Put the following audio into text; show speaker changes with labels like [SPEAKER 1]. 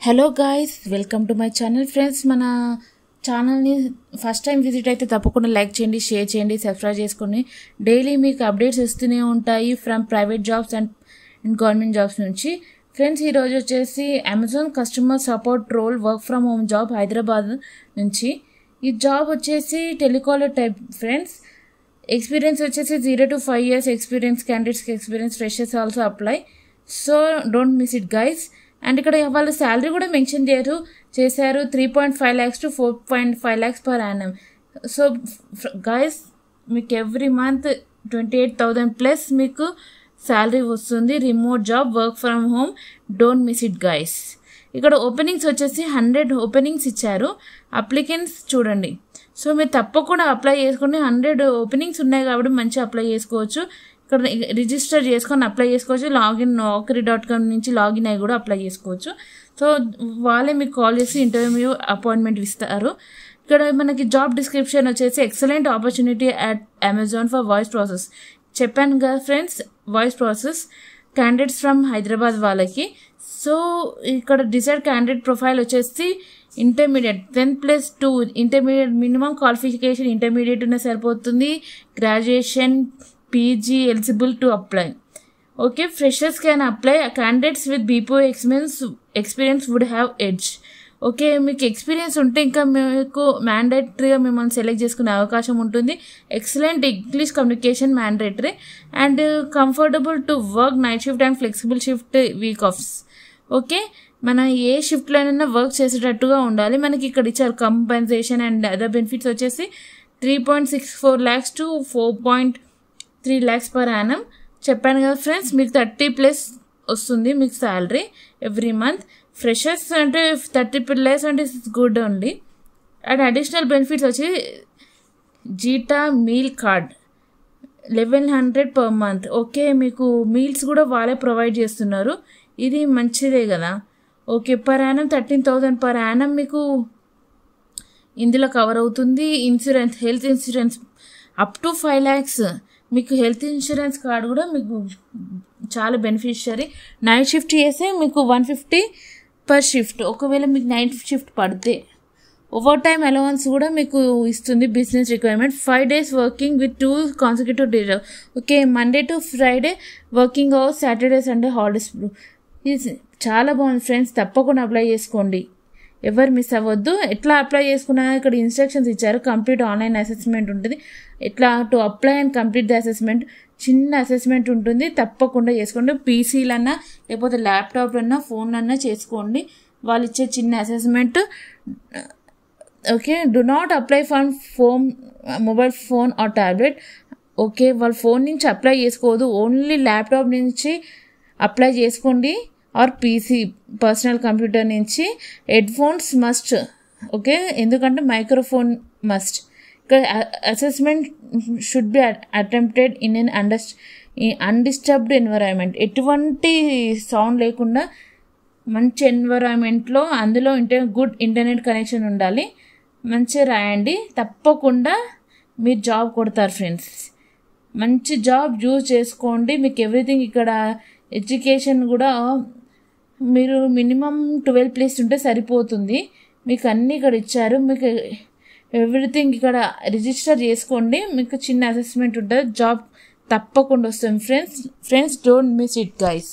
[SPEAKER 1] Hello guys, welcome to my channel. Friends, మన ఛానల్ని first time visit అయితే తప్పకుండా లైక్ చేయండి, షేర్ చేయండి, సబ్స్క్రైబ్ చేసుకోండి. డైలీ మీకు అప్డేట్స్ వస్తూనే ఉంటాయి from private jobs and government jobs నుంచి. ఫ్రెండ్స్, ఈరోజు వచ్చేసి Amazon customer support role work from home job Hyderabad నుంచి. ఈ జాబ్ వచ్చేసి టెలికాలర్ టైప్. ఫ్రెండ్స్, ఎక్స్పీరియన్స్ వచ్చేసి 0 to 5 years ఎక్స్పీరియన్స్, క్యాండిడేట్స్కి experience, freshers also apply. So don't miss it guys. And ఇక్కడ వాళ్ళ శాలరీ కూడా మెన్షన్ చేశారు 3.5 lakhs to 4.5 lakhs per annum. So guys, మీకు ఎవ్రీ మంత్ 28,000 ప్లస్ మీకు శాలరీ వస్తుంది. Remote job, work from home. Don't miss it guys. ఇక్కడ openings వచ్చేసి 100 openings ఇచ్చారు. అప్లికెంట్స్ చూడండి. సో మీరు తప్పకుండా అప్లై చేసుకోండి. 100 ఓపెనింగ్స్ ఉన్నాయి కాబట్టి మంచిగా అప్లై చేసుకోవచ్చు. ఇక్కడ రిజిస్టర్ చేసుకొని అప్లై చేసుకోవచ్చు. లాగిన్ naukri.com నుంచి లాగిన్ అయ్యి కూడా అప్లై చేసుకోవచ్చు. సో వాళ్ళే మీకు కాల్ చేసి ఇంటర్వ్యూ అపాయింట్మెంట్ ఇస్తారు. ఇక్కడ మనకి జాబ్ డిస్క్రిప్షన్ వచ్చేసి excellent opportunity at Amazon for voice process. చెప్పాను కదా friends, voice process candidates from Hyderabad వాళ్ళకి. సో ఇక్కడ డిసైడ్ క్యాండిడేట్ ప్రొఫైల్ వచ్చేసి intermediate 10+2 intermediate minimum qualification intermediate ఉన్న సరిపోతుంది. Graduation, PG eligible to apply. Okay, freshers can apply. Candidates with BPO experience would have edge. Okay, మీకు experience ఉంటే ఇంకా మీకు మ్యాండేటరీగా మిమ్మల్ని సెలెక్ట్ చేసుకునే అవకాశం ఉంటుంది. Excellent English communication mandatory and comfortable to work night shift and flexible shift week offs. Okay, మనం ఏ షిఫ్ట్లోనైనా work చేసేటట్టుగా ఉండాలి. మనకి ఇక్కడ ఇచ్చారు కంపెన్సేషన్ అండ్ అదర్ బెనిఫిట్స్ వచ్చేసి 3.64 lakhs to 4.3 lakhs per annum. చెప్పాను కదా ఫ్రెండ్స్, మీకు 30+ వస్తుంది మీకు శాలరీ ఎవ్రీ మంత్. ఫ్రెషర్స్ అంటే 30+ అంటే good only. And additional benefits వచ్చి Zeta meal card 1100 per month. Okay, మీకు మీల్స్ కూడా వాళ్ళే ప్రొవైడ్ చేస్తున్నారు. ఇది మంచిదే కదా. Okay, per annum 13,000 per annum మీకు ఇందులో కవర్ అవుతుంది. Insurance, health insurance up to 5 lakhs. మీకు హెల్త్ ఇన్సూరెన్స్ కార్డు కూడా మీకు చాలా బెనిఫిషియరీ. నైట్ షిఫ్ట్ చేస్తే మీకు 150 per shift. ఒకవేళ మీకు నైట్ షిఫ్ట్ పడితే ఓవర్ టైమ్ అలవెన్స్ కూడా మీకు ఇస్తుంది. Business requirement 5 days working with 2 consecutive days. Okay, Monday to Friday working hours, Saturday Sunday holidays. ఇది చాలా బాగుంది ఫ్రెండ్స్, తప్పకుండా అప్లై చేసుకోండి. ఎవరు మిస్ అవ్వద్దు. ఎట్లా అప్లై చేసుకున్నా ఇక్కడ ఇన్స్ట్రక్షన్స్ ఇచ్చారు. కంప్లీట్ ఆన్లైన్ అసెస్మెంట్ ఉంటుంది. ఎట్లా to apply and complete the assessment, చిన్న అసెస్మెంట్ ఉంటుంది. తప్పకుండా చేసుకోండి. పీసీలన్నా లేకపోతే ల్యాప్టాప్లన్నా ఫోన్లన్నా చేసుకోండి. వాళ్ళు ఇచ్చే చిన్న assessment. Okay, do not apply for mobile phone or tablet. Okay, వాళ్ళ ఫోన్ నుంచి అప్లై చేసుకోవద్దు. ఓన్లీ ల్యాప్టాప్ నుంచి అప్లై చేసుకోండి ఆర్ పీసీ పర్సనల్ కంప్యూటర్ నుంచి. Headphones must. ఓకే, ఎందుకంటే మైక్రోఫోన్ మస్ట్. ఇక్కడ assessment should be attempted in an undisturbed environment. ఎటువంటి sound లేకుండా మంచి ఎన్విరాన్మెంట్లో, అందులో గుడ్ ఇంటర్నెట్ కనెక్షన్ ఉండాలి. మంచిగా రాయండి. తప్పకుండా మీరు జాబ్ కొడతారు ఫ్రెండ్స్. మంచి జాబ్ యూజ్ చేసుకోండి. మీకు ఎవ్రీథింగ్ ఇక్కడ ఎడ్యుకేషన్ కూడా మీరు మినిమం 12+ ఉంటే సరిపోతుంది. మీకు అన్నీ ఇక్కడ ఇచ్చారు. మీకు ఎవ్రీథింగ్ ఇక్కడ రిజిస్టర్ చేసుకోండి. మీకు చిన్న అసెస్మెంట్ ఉంటుంది. జాబ్ తప్పకుండా వస్తుంది friends. Don't miss it guys.